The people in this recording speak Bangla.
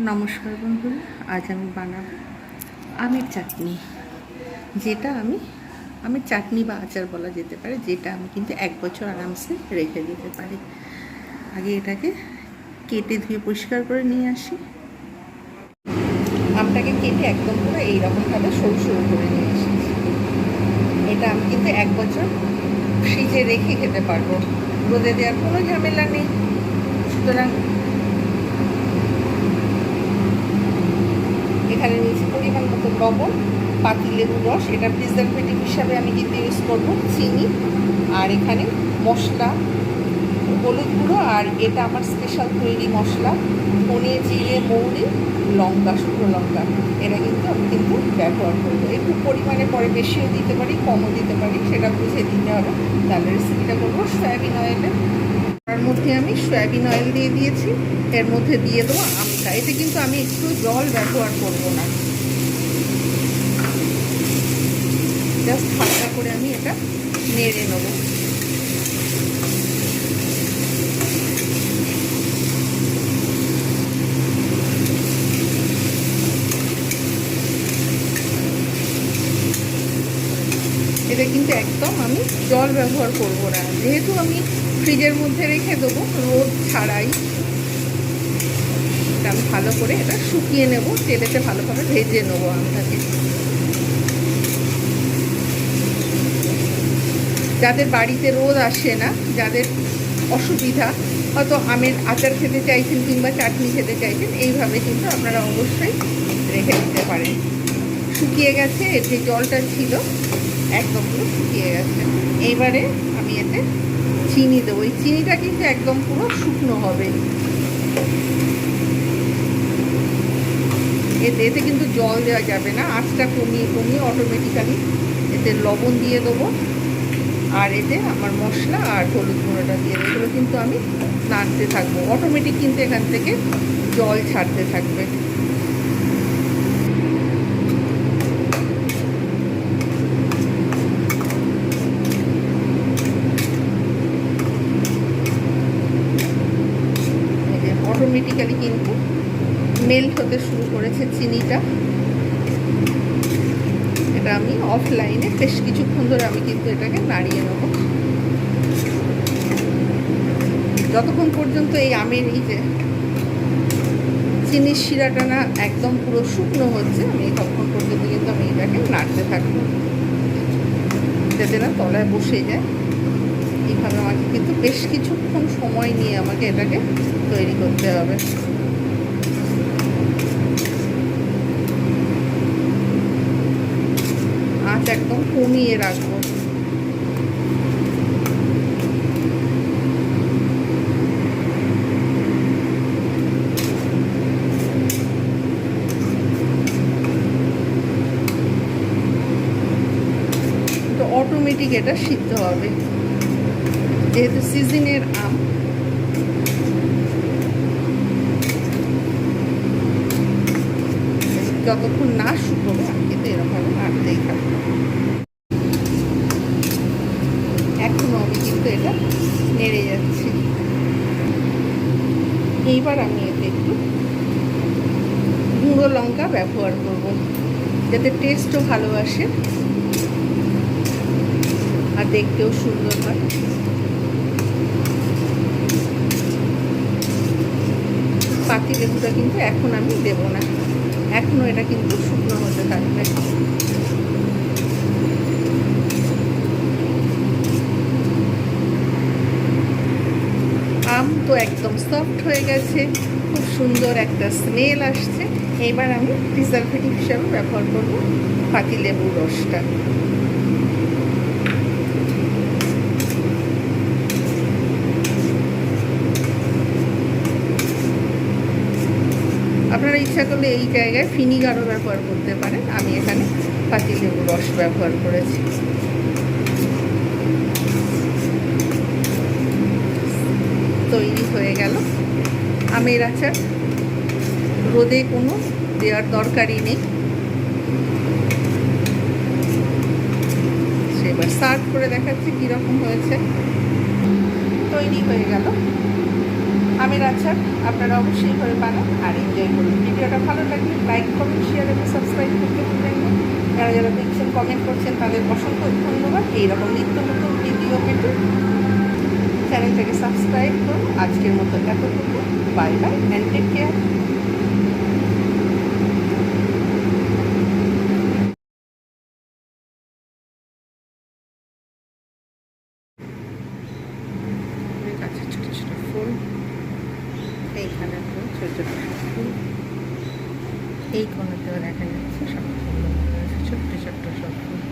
নমস্কার বন্ধুরা, আজ আমি বানাবো আমের চাটনি, যেটা আমের চাটনি বা আচার বলা যেতে পারে, যেটা আমি কিন্তু 1 বছর আরামসে রেখে দিতে পারি। আগে এটাকে কেটে ধুয়ে পরিষ্কার করে নিয়ে আসি। আমটাকে কেটে একদম পুরো এইরকমভাবে সরু সরু করে নিয়ে আসি। এটা আমি কিন্তু 1 বছর ফ্রিজে রেখে খেতে পারবো, রোদে দেওয়ার কোনো ঝামেলা নেই। সুতরাং এখানে নিয়েছি পরিমাণ মতো লবণ, পাতিলেবুর রস, এটা প্রিজারভেটিভ হিসাবে আমি কিন্তু ইউজ করবো, চিনি, আর এখানে মশলা, হলুদ গুঁড়ো, আর এটা আমার স্পেশাল তৈরি মশলা, ধনে, জিরে, মৌরি, লঙ্কা, শুকনো লঙ্কা, এটা কিন্তু আমি ব্যবহার করবো। একটু পরিমাণে পরে বেশিও দিতে পারি, কমও দিতে পারি, সেটা বুঝে দিতে হবে। তাহলে রেসিপিটা করবো সয়াবিন অয়েলে। তার মধ্যে আমি সয়াবিন অয়েল দিয়ে দিয়েছি, এর মধ্যে দিয়ে দেবো আমটা। এতে কিন্তু আমি একটু জল ব্যবহার করব না, জাস্ট হালকা করে আমি এটা নেড়ে নেব। এটা কিন্তু একদম আমি জল ব্যবহার করব না, যেহেতু আমি ফ্রিজের মধ্যে রেখে দেবো রোদ ছাড়াই। এটা আমি ভালো করে এটা শুকিয়ে নেব, তেলেতে ভালোভাবে ভেজে নেবো আমটাকে। যাদের বাড়িতে রোদ আসে না, যাদের অসুবিধা, হয়তো আমের আচার খেতে চাইছেন কিংবা চাটনি খেতে চাইছেন, এইভাবে কিন্তু আপনারা অবশ্যই রেখে দিতে পারেন। শুকিয়ে গেছে, এর যে জলটা ছিল একদম পুরো শুকিয়ে গেছে। এইবারে আমি এতে চিনি দেবো। এই চিনিটা কিন্তু একদম পুরো শুকনো হবে, এতে কিন্তু জল দেওয়া যাবে না। আঁচটা কমিয়ে কমিয়ে অটোমেটিক্যালি এতে লবণ দিয়ে দেবো, আর এতে আমার মশলা আর হলুদ গুঁড়োটা দিয়ে দেবো। এগুলো কিন্তু আমি নাড়তে থাকবো, অটোমেটিক কিন্তু এখান থেকে জল ছাড়তে থাকবে। অটোমেটিক্যালি কিন্তু মেল্ট হতে শুরু করেছে চিনিটা। এটা আমি অফলাইনে বেশ কিছুক্ষণ ধরে আমি কিন্তু এটাকে নাড়িয়ে নেব, যতক্ষণ পর্যন্ত এই আমের এই যে চিনির শিরাটা না একদম পুরো শুকনো হচ্ছে, আমি ততক্ষণ পর্যন্ত কিন্তু আমি এটাকে নাড়তে থাকবো, যাতে না তলায় বসে যায়। এইভাবে আমাকে কিন্তু বেশ কিছুক্ষণ সময় নিয়ে আমাকে এটাকে তৈরি করতে হবে। আঁচ একদম কমিয়ে রাখবো। তো অটোমেটিক এটা সিদ্ধ হবে, যেহেতু সিজনের আম। যতক্ষণ না শুকোবে আমি কিন্তু এরকমভাবে নাড়তেই থাকবো। এখনও আমি কিন্তু এটা নেড়ে যাচ্ছি। এইবার আমি এতে একটু গুঁড়ো লঙ্কা ব্যবহার করব, যাতে টেস্টও ভালো আসে আর দেখতেও সুন্দর হয়। পাতিলেবুটা কিন্তু এখন আমি দেব না, এখনও এটা কিন্তু শুকনো হতে থাকবে। আম তো একদম সফট হয়ে গেছে, খুব সুন্দর একটা স্মেল আসছে। এইবার আমি প্রিজারভেটিভ হিসাবে ব্যবহার করব পাতিলেবুর রসটা। আপনারা ইচ্ছা করলে এই জায়গায় ভিনিগারও ব্যবহার করতে পারেন, আমি এখানে পাতিলেবুর রস ব্যবহার করেছি। তৈরি হয়ে গেল আমের আচার। রোদে কোনো দেওয়ার দরকারই নেই। সেবার সার্ভ করে দেখাচ্ছি কীরকম হয়েছে। তৈরি হয়ে গেল আমের আচার আপনারা অবশ্যই ঘরে বানান আর এনজয় করুন। ভিডিওটা ভালো লাগলে লাইক কমেন্ট শেয়ার এবং সাবস্ক্রাইব করতে ভুলবেন না। যারা যারা দেখছেন কমেন্ট করছেন তাদের অসংখ্য ধন্যবাদ। এইরকম নিত্য নতুন ভিডিও পেতে চ্যানেলটাকে সাবস্ক্রাইব করুন। আজকের মতো এতটুকু। Bye bye and take care. ছোটো ছোটো ফুল, এইখানে ছোটো ছোটো ফুল, এই কোণাতেও দেখা যাচ্ছে সব ফুল, ছোট্ট ছোট্ট সব ফুল।